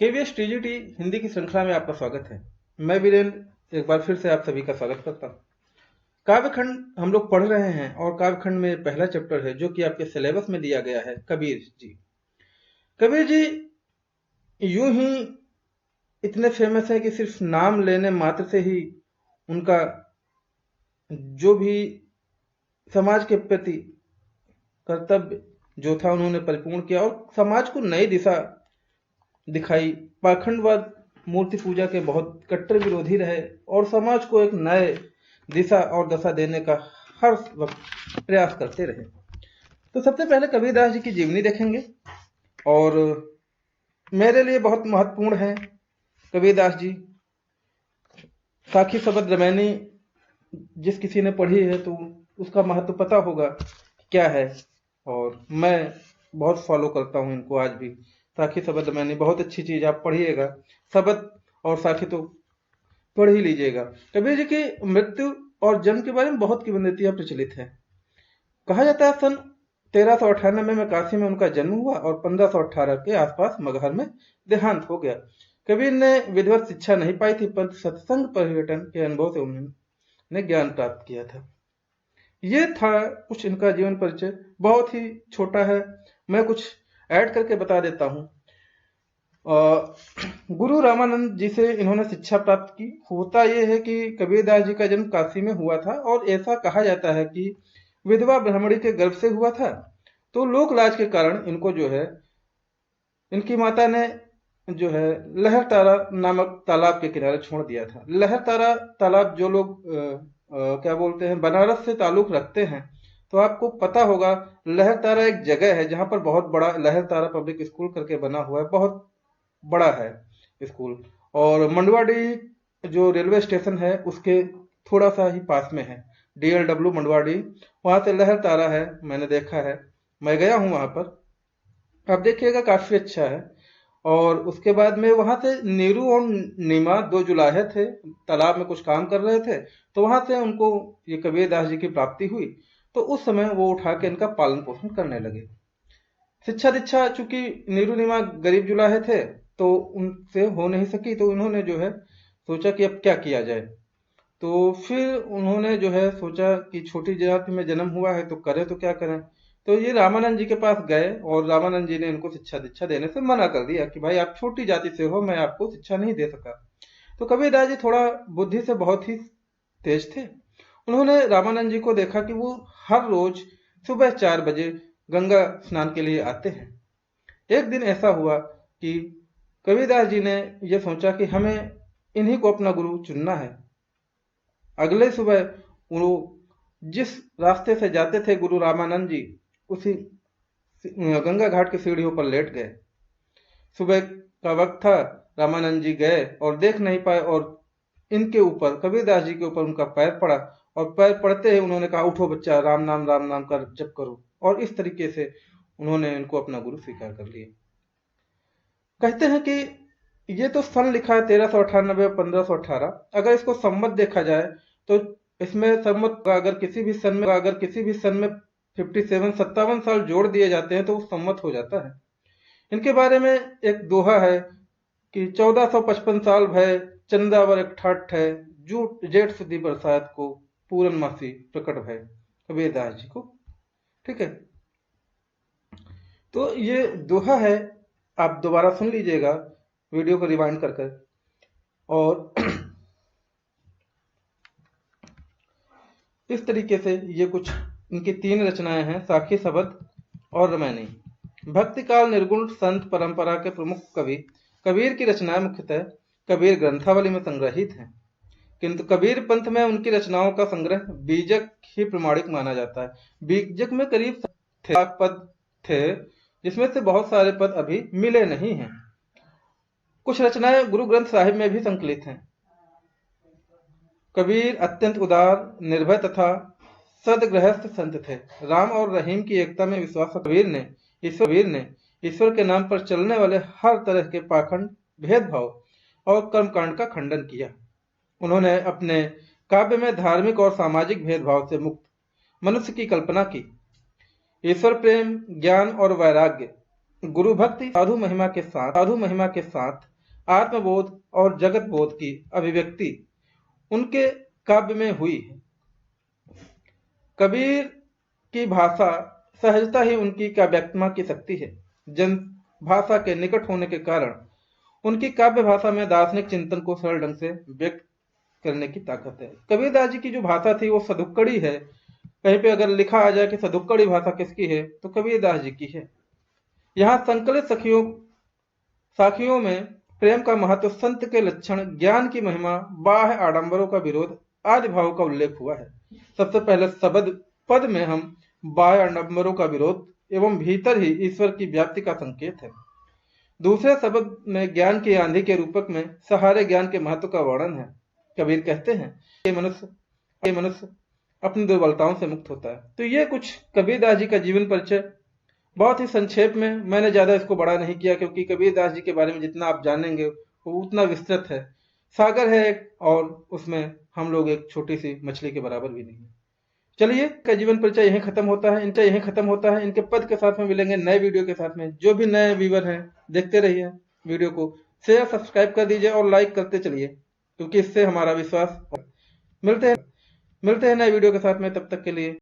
KVS TGT Hindi की श्रृंखला में आपका स्वागत है। मैं वीरेंद्र एक बार फिर से आप सभी का स्वागत करता हूँ। काव्यखंड हम लोग पढ़ रहे हैं और काव्यखंड में पहला चैप्टर है जो कि आपके सिलेबस में दिया गया है, कबीर जी। कबीर जी यूं ही इतने फेमस है कि सिर्फ नाम लेने मात्र से ही उनका जो भी समाज के प्रति कर्तव्य जो था उन्होंने परिपूर्ण किया और समाज को नई दिशा दिखाई। पाखंडवाद, मूर्ति पूजा के बहुत कट्टर विरोधी रहे और समाज को एक नए दिशा और दशा देने का हर वक्त प्रयास करते रहे। तो सबसे पहले कबीरदास जी की जीवनी देखेंगे और मेरे लिए बहुत महत्वपूर्ण है कबीरदास जी। साखी शबद रामायणी जिस किसी ने पढ़ी है तो उसका महत्व पता होगा क्या है, और मैं बहुत फॉलो करता हूँ इनको आज भी। साखी शबद रामायणी बहुत अच्छी चीज, आप पढ़िएगा। शबद और साखी तो पढ़ ही लीजिएगा। कबीर जी की मृत्यु और जन्म के बारे में बहुत किंवदंतियां प्रचलित है। कहा जाता है सन 1398 में काशी में उनका जन्म हुआ और 1518 के आसपास मगहर में देहांत हो गया। कबीर ने विधिवत शिक्षा नहीं पाई थी, पर सत्संग पर्यटन के अनुभव से उन्होंने ज्ञान प्राप्त किया था। ये था कुछ इनका जीवन परिचय, बहुत ही छोटा है, मैं कुछ ऐड करके बता देता हूँ। गुरु रामानंद जी से इन्होंने शिक्षा प्राप्त की। होता यह है कि कबीरदास जी का जन्म काशी में हुआ था और ऐसा कहा जाता है कि विधवा ब्राह्मणी के गर्भ से हुआ था। तो लोक लाज के कारण इनको जो है इनकी माता ने जो है लहरतारा नामक तालाब के किनारे छोड़ दिया था। लहरतारा तालाब, जो लोग क्या बोलते हैं, बनारस से ताल्लुक रखते हैं तो आपको पता होगा लहरतारा एक जगह है जहां पर बहुत बड़ा लहरतारा पब्लिक स्कूल करके बना हुआ है, बहुत बड़ा है स्कूल। और मंडवाडी जो रेलवे स्टेशन है उसके थोड़ा सा ही पास में है, DLW मंडवाडी, वहां से लहरतारा है, मैंने देखा है, मैं गया हूं वहां पर, आप देखिएगा काफी अच्छा है। और उसके बाद में वहां से नीरू और नीमा दो जुलाहे थे, तालाब में कुछ काम कर रहे थे, तो वहां से उनको ये कबीरदास जी की प्राप्ति हुई। तो उस समय वो उठा के इनका पालन पोषण करने लगे। शिक्षा दीक्षा, चूंकि नीरू नीमा गरीब जुलाहे थे तो उनसे हो नहीं सकी, तो उन्होंने जो है सोचा कि अब क्या किया जाए। तो फिर उन्होंने जो है सोचा कि छोटी जाति में जन्म हुआ है तो करें तो क्या करें। तो ये रामानंद जी के पास गए और रामानंद जी ने इनको शिक्षा दीक्षा देने से मना कर दिया कि भाई आप छोटी जाति से हो, मैं आपको शिक्षा नहीं दे सका। तो कबीरदास जी थोड़ा बुद्धि से बहुत ही तेज थे। उन्होंने रामानंद जी को देखा कि वो हर रोज सुबह 4 बजे गंगा स्नान के लिए आते हैं। एक दिन ऐसा हुआ कि कबीरदास जी ने यह सोचा कि हमें इन्हीं को अपना गुरु चुनना है। अगले सुबह वो जिस रास्ते से जाते थे गुरु रामानंद जी, उसी गंगा घाट की सीढ़ियों पर लेट गए। सुबह का वक्त था, रामानंद जी गए और देख नहीं पाए और इनके ऊपर, कबीरदास जी के ऊपर उनका पैर पड़ा और पैर पड़ते ही उन्होंने कहा, उठो बच्चा, राम नाम कर जप करो। और इस तरीके से उन्होंने इनको अपना गुरु स्वीकार कर लिया। कहते हैं कि ये तो सन लिखा है 1398 और 1518, अगर इसको सम्मत देखा जाए तो इसमें सम्मत अगर किसी भी सन में 57 साल जोड़ दिए जाते हैं तो वो सम्मत हो जाता है। इनके बारे में एक दोहा है कि 1455 साल भय चंदावर एक ठाठ है, जूट जेठ सुदी बरसात को पूरन मासी प्रकट भय। कबीरदास जी को, ठीक है। तो ये दोहा है, आप दोबारा सुन लीजिएगा वीडियो को रिवाइंड कर कर। और इस तरीके से ये कुछ इनकी 3 रचनाएं हैं, साखी शबद और रामायणी। भक्ति काल निर्गुण संत परंपरा के प्रमुख कवि कबीर की रचनाएं मुख्यतः कबीर ग्रंथावली में संग्रहित हैं, किंतु कबीर पंथ में उनकी रचनाओं का संग्रह बीजक ही प्रमाणिक माना जाता है। बीजक में करीब 7 पद थे, जिसमें से बहुत सारे पद अभी मिले नहीं हैं। कुछ रचनाएं गुरु ग्रंथ साहिब में भी संकलित हैं। कबीर अत्यंत उदार, निर्भय तथा सदगृहस्थ संत थे। राम और रहीम की एकता में विश्वास कबीर ने ईश्वर के नाम पर चलने वाले हर तरह के पाखंड, भेदभाव और कर्मकांड का खंडन किया। उन्होंने अपने काव्य में धार्मिक और सामाजिक भेदभाव से मुक्त मनुष्य की कल्पना की। ईश्वर प्रेम, ज्ञान और वैराग्य, गुरु भक्ति, साधु महिमा के साथ आत्मबोध और जगत बोध की अभिव्यक्ति उनके काव्य में हुई है। कबीर की भाषा सहजता ही उनकी काव्यात्मा की शक्ति है। जन भाषा के निकट होने के कारण उनकी काव्य भाषा में दार्शनिक चिंतन को सरल ढंग से व्यक्त करने की ताकत है। कबीरदास जी की जो भाषा थी वो सदुक्कड़ी है। कहीं पे अगर लिखा आ जाए कि सदुक्कड़ी भाषा किसकी है तो कबीरदास जी की है। यहाँ संकलित साखियों में प्रेम का महत्व, संत के लक्षण, ज्ञान की महिमा, बाह्य आडंबरों का विरोध आदि भावों का उल्लेख हुआ है। सबसे पहले शब्द पद में हम बाह्य आडंबरों का विरोध एवं भीतर ही ईश्वर की व्याप्ति का संकेत है। दूसरे शब्द में ज्ञान की आंधी के रूपक में सहारे ज्ञान के महत्व का वर्णन है। कबीर कहते हैं कि मनुष्य अपनी दुर्बलताओं से मुक्त होता है। तो ये कुछ कबीरदास जी का जीवन परिचय, बहुत ही संक्षेप में। मैंने ज्यादा इसको बड़ा नहीं किया क्योंकि कबीरदास जी के बारे में जितना आप जानेंगे वो उतना विस्तृत है। सागर है एक, और उसमें हम लोग एक छोटी सी मछली के बराबर भी नहीं है। चलिए, का जीवन परिचय यहीं खत्म होता है। इनके पद के साथ में मिलेंगे नए वीडियो के साथ में। जो भी नए व्यूवर हैं देखते रहिए वीडियो को, शेयर सब्सक्राइब कर दीजिए और लाइक करते चलिए, क्योंकि इससे हमारा विश्वास। मिलते हैं नए वीडियो के साथ में, तब तक के लिए।